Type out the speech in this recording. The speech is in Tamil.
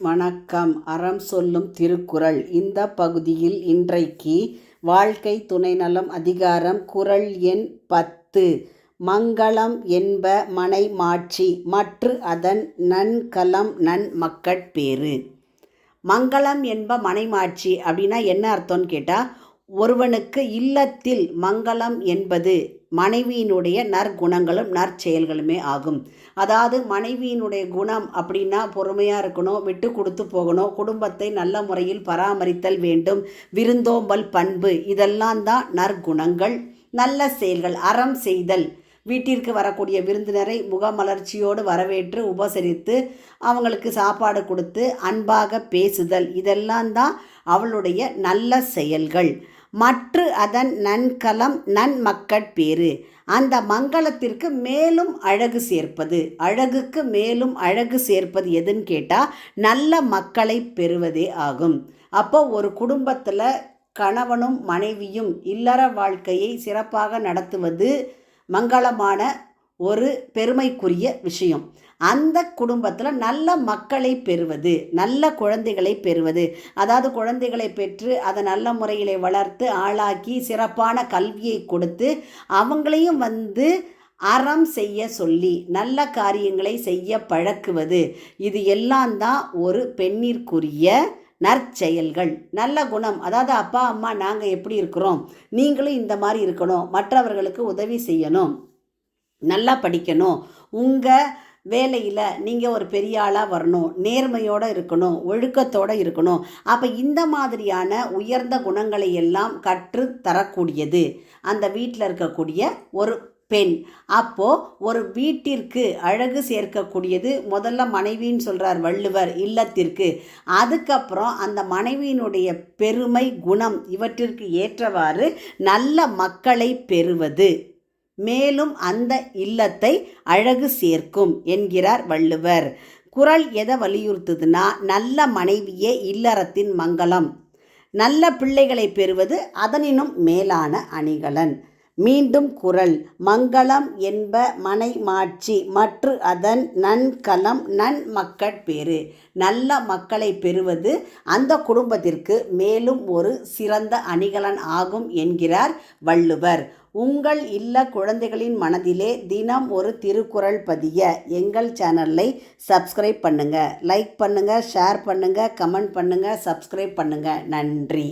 வணக்கம். அறம் சொல்லும் திருக்குறள். இந்த பகுதியில் இன்றைக்கு வாழ்க்கை துணைநலம் அதிகாரம் குறள் எண் 10. மங்களம் என்ப மனை மாட்சி மற்று அதன் நன்கலம் நன்மக்கட்பேறு. மங்களம் என்ப மனைமாட்சி அப்படின்னா என்ன அர்த்தம்னு கேட்டால், ஒருவனுக்கு இல்லத்தில் மங்களம் என்பது மனைவியினுடைய நற்குணங்களும் நற்செயல்களுமே ஆகும். அதாவது மனைவியினுடைய குணம் அப்படின்னா பொறுமையாக இருக்கணும், விட்டு கொடுத்து போகணும், குடும்பத்தை நல்ல முறையில் பராமரித்தல் வேண்டும், விருந்தோம்பல் பண்பு, இதெல்லாம் தான் நற்குணங்கள். நல்ல செயல்கள், அறம் செய்தல், வீட்டிற்கு வரக்கூடிய விருந்தினரை முகமலர்ச்சியோடு வரவேற்று உபசரித்து அவங்களுக்கு சாப்பாடு கொடுத்து அன்பாக பேசுதல், இதெல்லாம் தான் அவளுடைய நல்ல செயல்கள். மற்று அதன் நன்கலம் நன்மக்கட்பேறு. அந்த மங்களத்திற்கு மேலும் அழகு சேர்ப்பது, அழகுக்கு மேலும் அழகு சேர்ப்பது எதுன்னு கேட்டால் நல்ல மக்களை பெறுவதே ஆகும். அப்போ ஒரு குடும்பத்தில் கணவனும் மனைவியும் இல்லற வாழ்க்கையை சிறப்பாக நடத்துவது மங்களமான ஒரு பெருமைக்குரிய விஷயம். அந்த குடும்பத்தில் நல்ல மக்களை பெறுவது, நல்ல குழந்தைகளை பெறுவது, அதாவது குழந்தைகளை பெற்று அதை நல்ல முறையில் வளர்த்து ஆளாக்கி சிறப்பான கல்வியை கொடுத்து அவங்களையும் அறம் செய்ய சொல்லி நல்ல காரியங்களை செய்ய பழக்குவது, இது எல்லாம் தான் ஒரு பெண்ணிற்குரிய நற்செயல்கள். நல்ல குணம், அதாவது அப்பா அம்மா நாங்கள் எப்படி இருக்கிறோம், நீங்களும் இந்த மாதிரி இருக்கணும், மற்றவர்களுக்கு உதவி செய்யணும், நல்லா படிக்கணும், உங்கள் வேலையில் நீங்கள் ஒரு பெரிய ஆளாக வரணும், நேர்மையோடு இருக்கணும், ஒழுக்கத்தோடு இருக்கணும். அப்போ இந்த மாதிரியான உயர்ந்த குணங்களை எல்லாம் கற்று தரக்கூடியது அந்த வீட்டில் இருக்கக்கூடிய ஒரு பெண். அப்போது ஒரு வீட்டிற்கு அழகு சேர்க்கக்கூடியது முதல்ல மனைவின்னு சொல்கிறார் வள்ளுவர் இல்லத்திற்கு. அதுக்கப்புறம் அந்த மனைவியினுடைய பெருமை குணம் இவற்றிற்கு ஏற்றவாறு நல்ல மக்களை பெறுவது மேலும் அந்த இல்லத்தை அழகு சேர்க்கும் என்கிறார் வள்ளுவர். குறள் எதை வலியுறுத்துதுன்னா, நல்ல மனைவியே இல்லறத்தின் மங்களம், நல்ல பிள்ளைகளை பெறுவது அதனினும் மேலான அணிகலன். மீண்டும் குறள். மங்களம் என்ப மனை மாட்சி மற்று அதன் நன்கலம் நன்மக்கட்பேறு. நல்ல மக்களை பெறுவது அந்த குடும்பத்திற்கு மேலும் ஒரு சிறந்த அணிகலன் ஆகும் என்கிறார் வள்ளுவர். உங்கள் இல்ல குழந்தைகளின் மனதிலே தினம் ஒரு திருக்குறள் பதிய எங்கள் சேனலை சப்ஸ்கிரைப் பண்ணுங்கள், லைக் பண்ணுங்கள், ஷேர் பண்ணுங்கள், கமெண்ட் பண்ணுங்கள், சப்ஸ்கிரைப் பண்ணுங்கள். நன்றி.